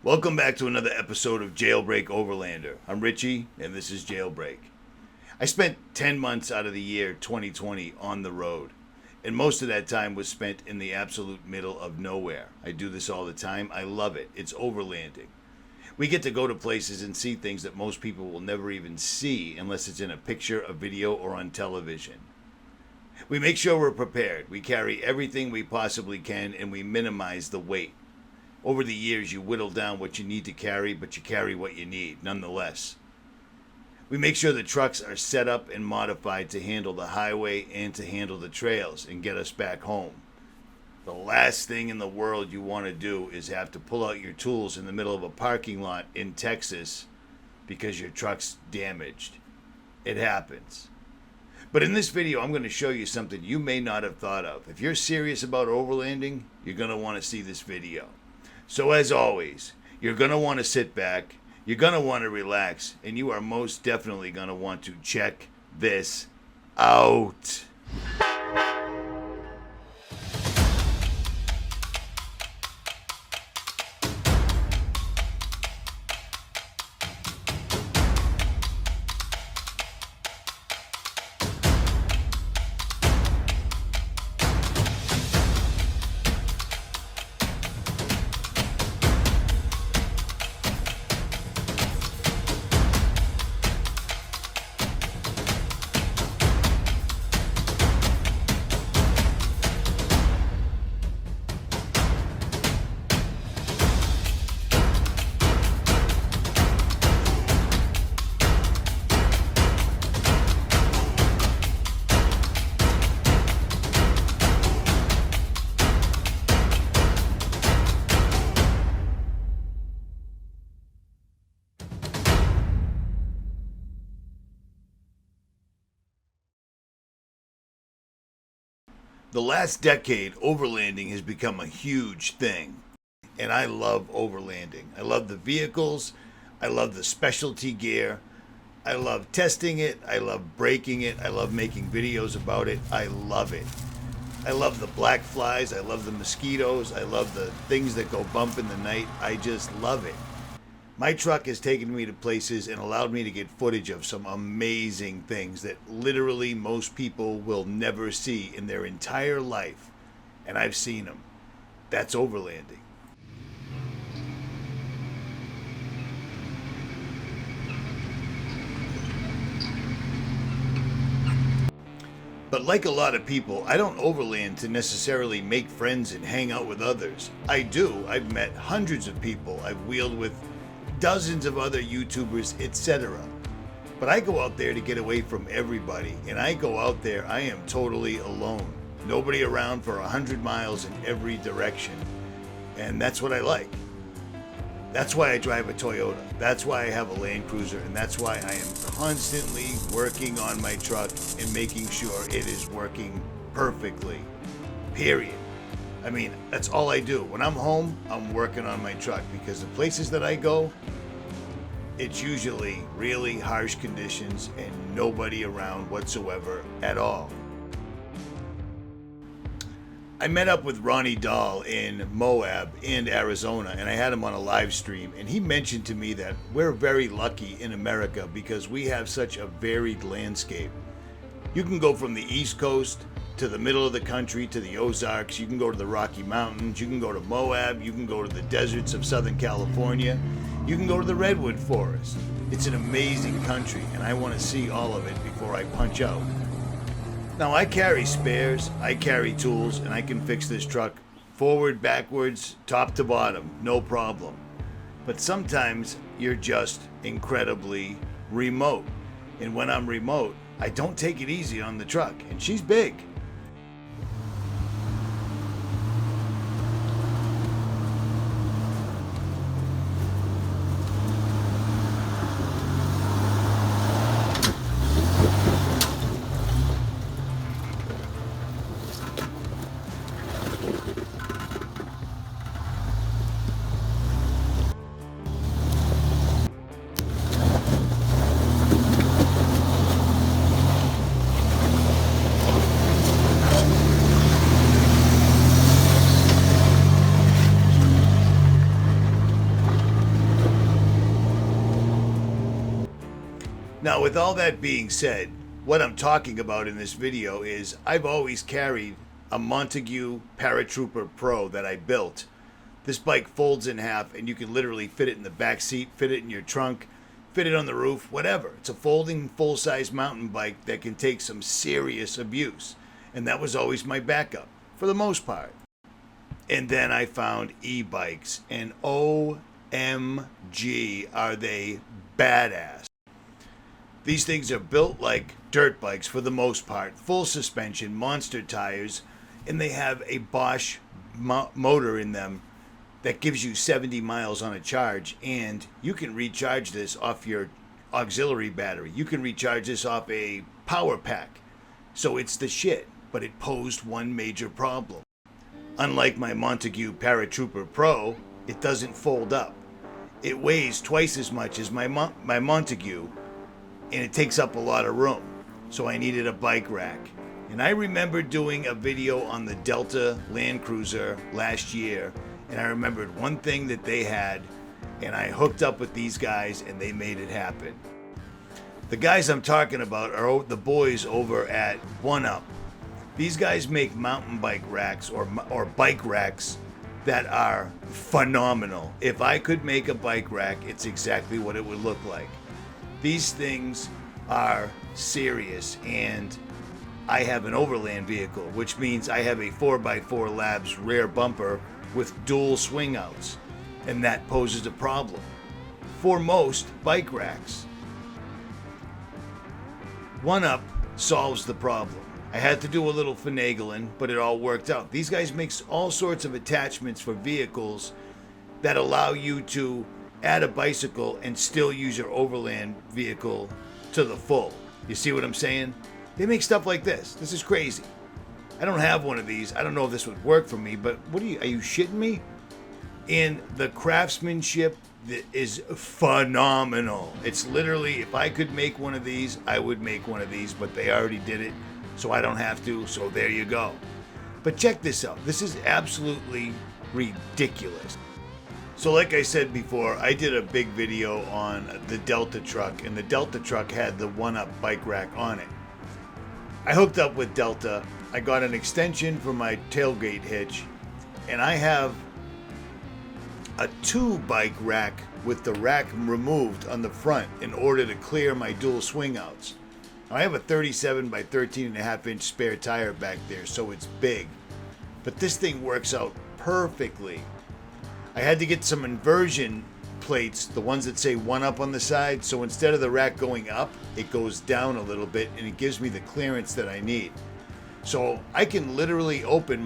Welcome back to another episode of Jailbreak Overlander. I'm Richie, and this is Jailbreak. I spent 10 months out of the year 2020 on the road, and most of that time was spent in the absolute middle of nowhere. I do this all the time. I love it. It's overlanding. We get to go to places and see things that most people will never even see unless it's in a picture, a video, or on television. We make sure we're prepared. We carry everything we possibly can, and we minimize the weight. Over the years, you whittle down what you need to carry, but you carry what you need, nonetheless. We make sure the trucks are set up and modified to handle the highway and to handle the trails and get us back home. The last thing in the world you want to do is have to pull out your tools in the middle of a parking lot in Texas because your truck's damaged. It happens. But in this video, I'm going to show you something you may not have thought of. If you're serious about overlanding, you're going to want to see this video. So as always, you're going to want to sit back, you're going to want to relax, and you are most definitely going to want to check this out. The last decade, overlanding has become a huge thing, and I love overlanding. I love the vehicles, I love the specialty gear, I love testing it, I love breaking it, I love making videos about it, I love it. I love the black flies, I love the mosquitoes, I love the things that go bump in the night, I just love it. My truck has taken me to places and allowed me to get footage of some amazing things that literally most people will never see in their entire life. And I've seen them. That's overlanding. But like a lot of people, I don't overland to necessarily make friends and hang out with others. I do. I've met hundreds of people. I've wheeled with dozens of other YouTubers, etc. But I go out there to get away from everybody, and I go out there, I am totally alone. Nobody around for 100 miles in every direction. And that's what I like. That's why I drive a Toyota. That's why I have a Land Cruiser, and that's why I am constantly working on my truck and making sure it is working perfectly. Period. I mean, that's all I do. When I'm home, I'm working on my truck because the places that I go, it's usually really harsh conditions and nobody around whatsoever at all. I met up with Ronnie Dahl in Moab and Arizona, and I had him on a live stream, and he mentioned to me that we're very lucky in America because we have such a varied landscape. You can go from the East Coast to the middle of the country, to the Ozarks, you can go to the Rocky Mountains, you can go to Moab, you can go to the deserts of Southern California, you can go to the Redwood Forest. It's an amazing country, and I want to see all of it before I punch out. Now, I carry spares, I carry tools, and I can fix this truck forward, backwards, top to bottom, no problem. But sometimes you're just incredibly remote. And when I'm remote, I don't take it easy on the truck, and she's big. Now, with all that being said, what I'm talking about in this video is I've always carried a Montague Paratrooper Pro that I built. This bike folds in half and you can literally fit it in the back seat, fit it in your trunk, fit it on the roof, whatever. It's a folding full-size mountain bike that can take some serious abuse. And that was always my backup, for the most part. And then I found e-bikes, and OMG, are they badass. These things are built like dirt bikes for the most part, full suspension, monster tires, and they have a Bosch motor in them that gives you 70 miles on a charge, and you can recharge this off your auxiliary battery. You can recharge this off a power pack. So it's the shit, but it posed one major problem. Unlike my Montague Paratrooper Pro, it doesn't fold up. It weighs twice as much as my Montague, and it takes up a lot of room. So I needed a bike rack. And I remember doing a video on the Delta Land Cruiser last year, and I remembered one thing that they had, and I hooked up with these guys and they made it happen. The guys I'm talking about are the boys over at 1UP. These guys make mountain bike racks or bike racks that are phenomenal. If I could make a bike rack, it's exactly what it would look like. These things are serious, and I have an overland vehicle, which means I have a 4x4 Labs rear bumper with dual swing outs, and that poses a problem for most bike racks. 1UP solves the problem. I had to do a little finagling, but it all worked out. These guys make all sorts of attachments for vehicles that allow you to add a bicycle and still use your overland vehicle to the full. You see what I'm saying? They make stuff like this. This is crazy. I don't have one of these. I don't know if this would work for me, but are you shitting me? And the craftsmanship is phenomenal. It's literally, if I could make one of these, I would make one of these, but they already did it, so I don't have to, so there you go. But check this out. This is absolutely ridiculous. So like I said before, I did a big video on the Delta truck, and the Delta truck had the 1UP bike rack on it. I hooked up with Delta. I got an extension for my tailgate hitch, and I have a 2-bike rack with the rack removed on the front in order to clear my dual swing outs. Now, I have a 37 by 13.5 inch spare tire back there, so it's big. But this thing works out perfectly. I had to get some inversion plates, the ones that say 1UP on the side, so instead of the rack going up, it goes down a little bit, and it gives me the clearance that I need. So I can literally open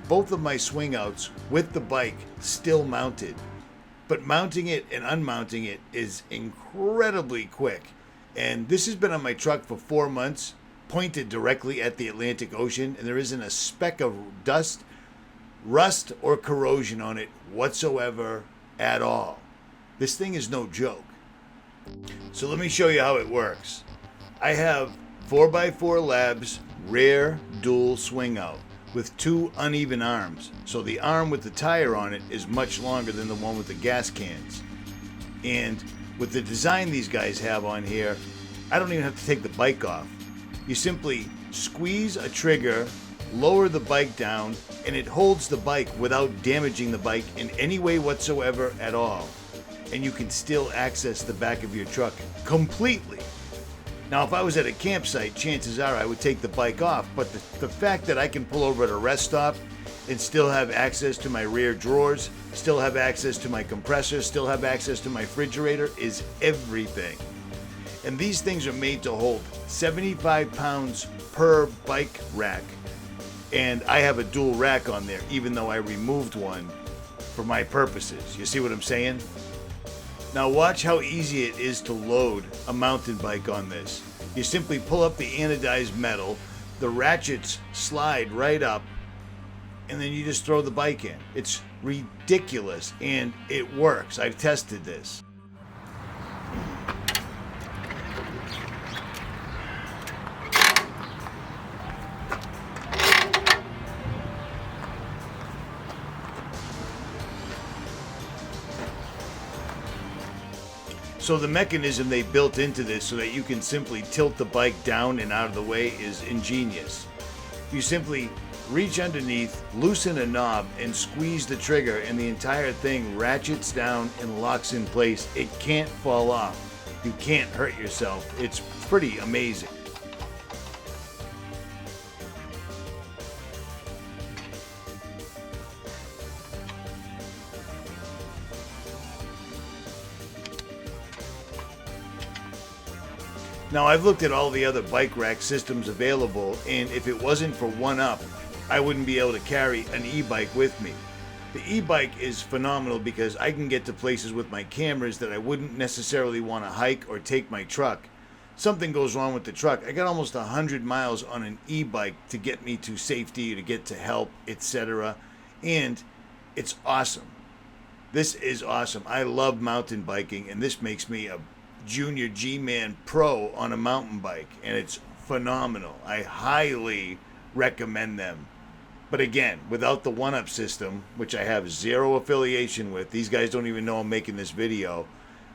both of my swing outs with the bike still mounted. But mounting it and unmounting it is incredibly quick. And this has been on my truck for 4 months, pointed directly at the Atlantic Ocean, and there isn't a speck of dust, rust, or corrosion on it whatsoever at all. This thing is no joke. So let me show you how it works. I have 4x4 Labs rear dual swing out with 2 uneven arms. So the arm with the tire on it is much longer than the one with the gas cans. And with the design these guys have on here, I don't even have to take the bike off. You simply squeeze a trigger, lower the bike down, and it holds the bike without damaging the bike in any way whatsoever at all. And you can still access the back of your truck completely. Now, if I was at a campsite, chances are I would take the bike off, but the fact that I can pull over at a rest stop and still have access to my rear drawers, still have access to my compressor, still have access to my refrigerator is everything. And these things are made to hold 75 pounds per bike rack. And I have a dual rack on there, even though I removed one for my purposes. You see what I'm saying? Now watch how easy it is to load a mountain bike on this. You simply pull up the anodized metal, the ratchets slide right up, and then you just throw the bike in. It's ridiculous, and it works. I've tested this. So the mechanism they built into this so that you can simply tilt the bike down and out of the way is ingenious. You simply reach underneath, loosen a knob, and squeeze the trigger, and the entire thing ratchets down and locks in place. It can't fall off. You can't hurt yourself. It's pretty amazing. Now, I've looked at all the other bike rack systems available, and if it wasn't for OneUp, I wouldn't be able to carry an e-bike with me. The e-bike is phenomenal because I can get to places with my cameras that I wouldn't necessarily want to hike or take my truck. Something goes wrong with the truck. I got almost 100 miles on an e-bike to get me to safety, to get to help, etc. And it's awesome. This is awesome. I love mountain biking, and this makes me a Junior G-Man Pro on a mountain bike, and it's phenomenal. I highly recommend them. But again, without the OneUp system, which I have zero affiliation with, these guys don't even know I'm making this video,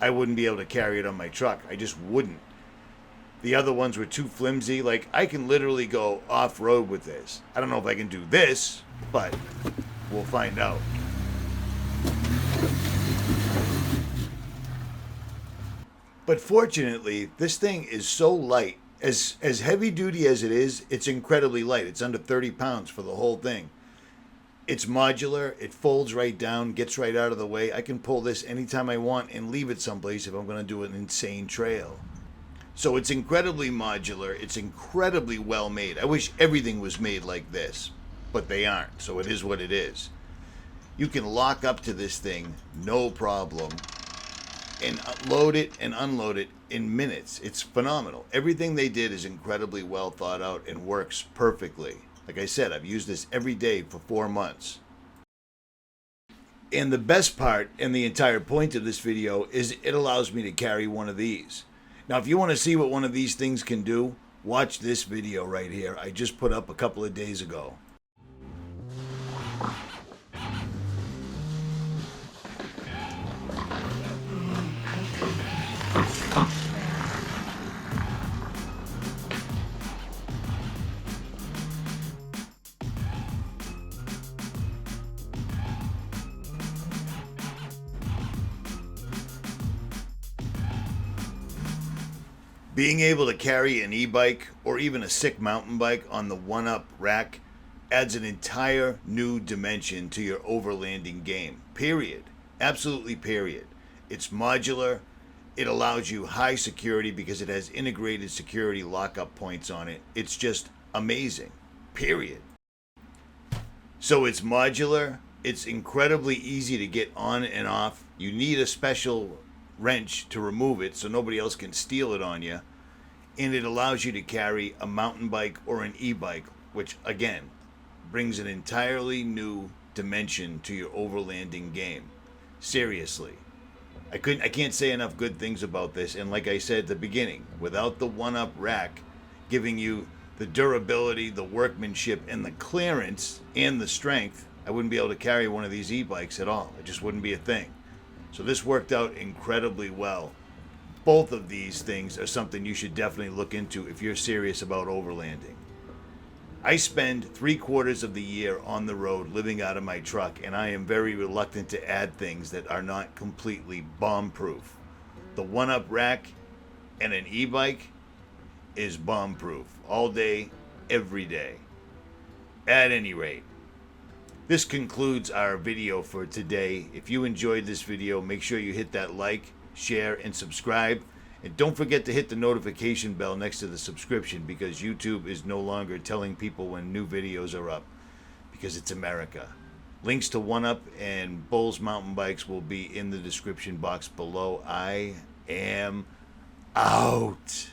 I wouldn't be able to carry it on my truck. I just wouldn't. The other ones were too flimsy. Like, I can literally go off-road with this. I don't know if I can do this, but we'll find out. But fortunately, this thing is so light. As heavy duty as it is, it's incredibly light. It's under 30 pounds for the whole thing. It's modular. It folds right down, gets right out of the way. I can pull this anytime I want and leave it someplace if I'm going to do an insane trail. So it's incredibly modular. It's incredibly well made. I wish everything was made like this, but they aren't. So it is what it is. You can lock up to this thing, no problem, and load it and unload it in minutes. It's phenomenal. Everything they did is incredibly well thought out and works perfectly. Like I said, I've used this every day for 4 months. And the best part and the entire point of this video is it allows me to carry one of these. Now, if you want to see what one of these things can do, watch this video right here. I just put up a couple of days ago. Being able to carry an e-bike or even a sick mountain bike on the OneUp rack adds an entire new dimension to your overlanding game. Period. Absolutely period. It's modular. It allows you high security because it has integrated security lockup points on it. It's just amazing. Period. So it's modular. It's incredibly easy to get on and off. You need a special wrench to remove it so nobody else can steal it on you, and it allows you to carry a mountain bike or an e-bike, which again brings an entirely new dimension to your overlanding game. Seriously, I can't say enough good things about this. And like I said at the beginning, without the OneUp rack giving you the durability, the workmanship, and the clearance and the strength, I wouldn't be able to carry one of these e-bikes at all. It just wouldn't be a thing. So this worked out incredibly well. Both of these things are something you should definitely look into if you're serious about overlanding. I spend 3/4 of the year on the road living out of my truck, and I am very reluctant to add things that are not completely bomb-proof. The OneUp rack and an e-bike is bomb-proof all day, every day. At any rate, this concludes our video for today. If you enjoyed this video, make sure you hit that like, share, and subscribe. And don't forget to hit the notification bell next to the subscription, because YouTube is no longer telling people when new videos are up, because it's America. Links to OneUp and Bulls mountain bikes will be in the description box below. I am out.